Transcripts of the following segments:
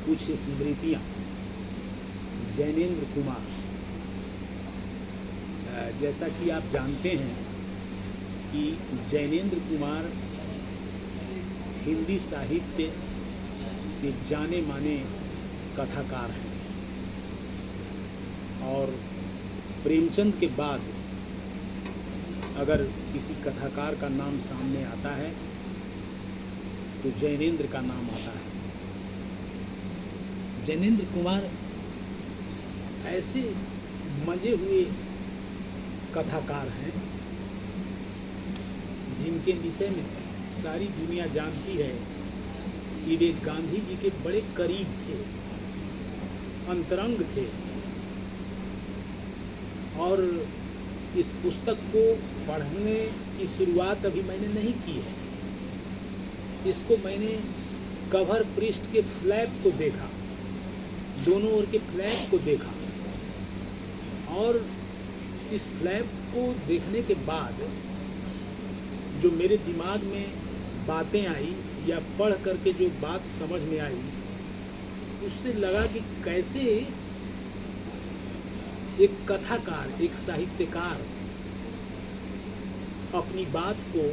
कुछ स्मृतियाँ। जैनेंद्र कुमार, जैसा कि आप जानते हैं कि जैनेंद्र कुमार हिंदी साहित्य के जाने माने कथाकार हैं और प्रेमचंद के बाद अगर किसी कथाकार का नाम सामने आता है तो जैनेंद्र का नाम आता है। जैनेंद्र कुमार ऐसे मजे हुए कथाकार हैं जिनके विषय में सारी दुनिया जानती है कि वे गांधी जी के बड़े करीब थे, अंतरंग थे। और इस पुस्तक को पढ़ने की शुरुआत अभी मैंने नहीं की है। इसको मैंने कवर पृष्ठ के फ्लैप को देखा, दोनों ओर के फ्लैप को देखा और इस फ्लैप को देखने के बाद जो मेरे दिमाग में बातें आई या पढ़ करके जो बात समझ में आई, उससे लगा कि कैसे एक कथाकार, एक साहित्यकार अपनी बात को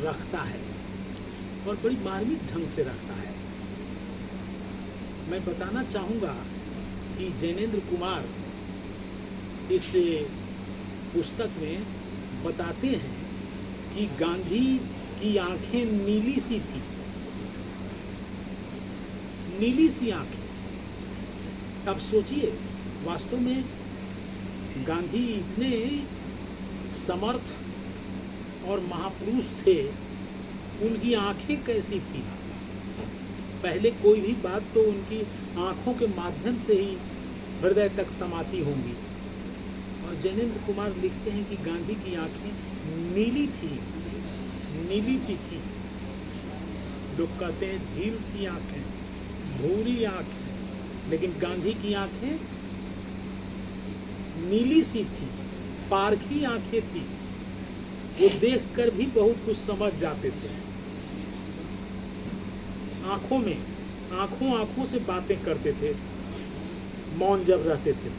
रखता है और बड़ी मार्मिक ढंग से रखता है। मैं बताना चाहूँगा कि जैनेंद्र कुमार इस पुस्तक में बताते हैं कि गांधी की आंखें नीली सी थी, नीली सी आंखें। अब सोचिए, वास्तव में गांधी इतने समर्थ और महापुरुष थे, उनकी आंखें कैसी थी? पहले कोई भी बात तो उनकी आंखों के माध्यम से ही हृदय तक समाती होंगी। और जैनेंद्र कुमार लिखते हैं कि गांधी की आंखें नीली थी, नीली सी थी। लोग कहते हैं झील सी आंखें, भूरी आंखें, लेकिन गांधी की आंखें नीली सी थी, पारखी आंखें थी। वो देखकर भी बहुत कुछ समझ जाते थे। आंखों में आंखों से बातें करते थे, मौन जब रहते थे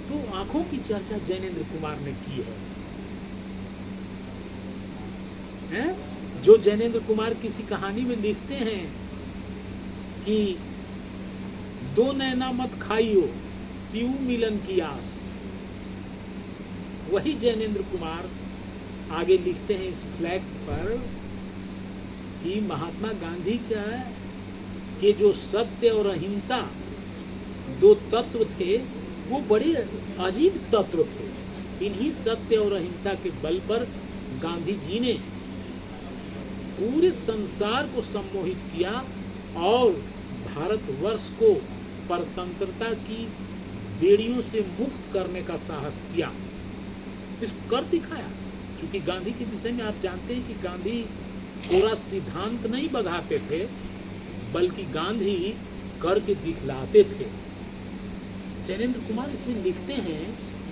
तो आंखों की चर्चा जैनेंद्र कुमार ने की है? जो जैनेंद्र कुमार किसी कहानी में लिखते हैं कि दो नैना मत खाइयो, पीऊ मिलन की आस, वही जैनेंद्र कुमार आगे लिखते हैं इस फ्लैग पर कि महात्मा गांधी का के जो सत्य और अहिंसा दो तत्व थे, वो बड़े अजीब तत्व थे। इन्हीं सत्य और अहिंसा के बल पर गांधी जी ने पूरे संसार को सम्मोहित किया और भारतवर्ष को परतंत्रता की बेड़ियों से मुक्त करने का साहस किया। इसको कर दिखाया। क्योंकि गांधी के विषय में आप जानते हैं कि गांधी पूरा सिद्धांत नहीं बधाते थे, बल्कि गांधी करके दिखलाते थे। जैनेंद्र कुमार इसमें लिखते हैं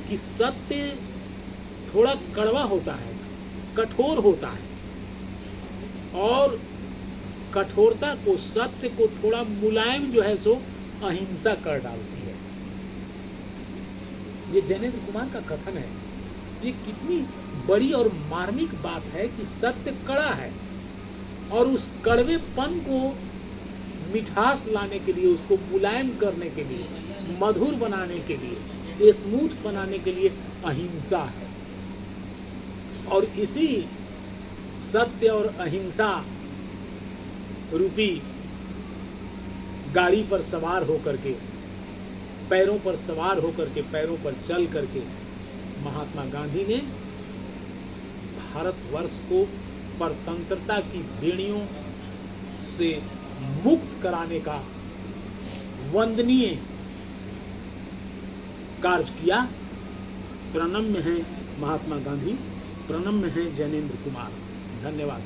कि सत्य थोड़ा कड़वा होता है, कठोर होता है, और कठोरता को, सत्य को थोड़ा मुलायम जो है सो अहिंसा कर डालती है। ये जैनेंद्र कुमार का कथन है। ये कितनी बड़ी और मार्मिक बात है कि सत्य कड़ा है और उस कड़वेपन को मिठास लाने के लिए, उसको मुलायम करने के लिए, मधुर बनाने के लिए, स्मूथ बनाने के लिए अहिंसा है। और इसी सत्य और अहिंसा रूपी गाड़ी पर सवार होकर के, पैरों पर सवार होकर के, पैरों पर चल करके महात्मा गांधी ने भारतवर्ष को परतंत्रता की बेड़ियों से मुक्त कराने का वंदनीय कार्य किया। प्रणम्य है महात्मा गांधी, प्रणम्य है जैनेंद्र कुमार। धन्यवाद।